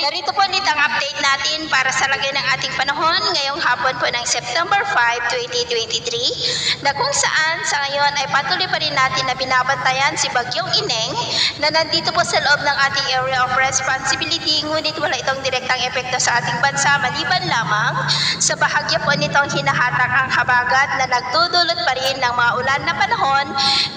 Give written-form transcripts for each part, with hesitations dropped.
Narito po ulit ang update natin para sa lagay ng ating panahon ngayong hapon po ng September 5, 2023 na kung saan sa ngayon ay patuloy pa rin natin na binabantayan si Bagyong Ineng na nandito po sa loob ng ating area of responsibility, ngunit wala itong direktang epekto sa ating bansa maliban lamang sa bahagya po nitong hinahatak ang habagat na nagdudulot pa rin ng mga ulan na panahon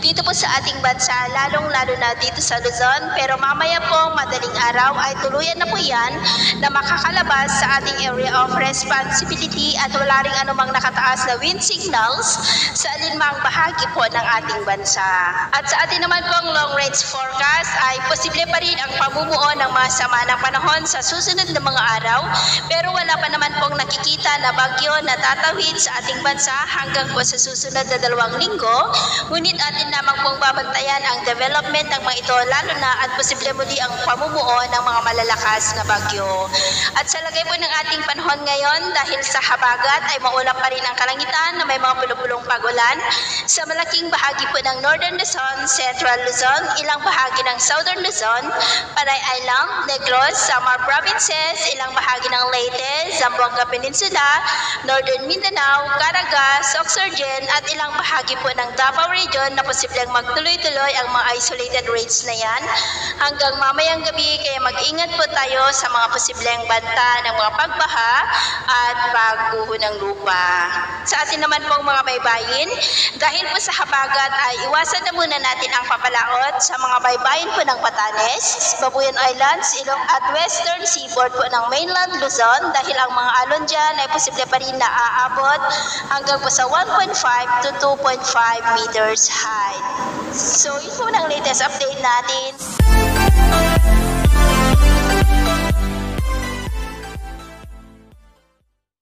dito po sa ating bansa, lalong-lalo na dito sa Luzon. Pero mamaya po madaling araw ay tuluyan na po yan na makakalabas sa ating area of responsibility at wala ring anumang nakataas na wind signals sa alinmang bahagi po ng ating bansa. At sa atin naman pong long range forecast ay posible pa rin ang pamumuo ng mga sama ng panahon sa susunod na mga araw, pero wala pa naman pong nakikita na bagyo na tatawid sa ating bansa hanggang po sa susunod na 2 linggo. Ngunit atin lamang pong babantayan ang development ng mga ito, lalo na at posible muli ang pamumuo ng mga malalakas na bagyo. At sa lagay po ng ating panahon ngayon, dahil sa habagat ay maulap pa rin ang kalangitan na may mga pulupulong pag-ulan sa malaking bahagi po ng Northern Luzon, Central Luzon, ilang bahagi ng Southern Luzon, Panay Island, Negros, Samar Provinces, ilang bahagi ng Leyte, Zamboanga Peninsula, Northern Mindanao, Caraga, Sorsogon at ilang bahagi po ng Davao Region na posibleng magtuloy-tuloy ang mga isolated rains na yan hanggang mamayang gabi, kaya mag-ingat po tayo sa mga posibleng banta ng mga pagbaha at pagguho ng lupa. Sa atin naman pong mga baybayin, dahil po sa habagat ay iwasan na muna natin ang papalaot sa mga baybayin po ng Batanes, Babuyan Islands, Ilong at Western Seaboard po ng mainland Luzon dahil ang mga alon dyan ay posible pa rin na aabot hanggang po sa 1.5 to 2.5 meters high. So, yun po ang latest update natin.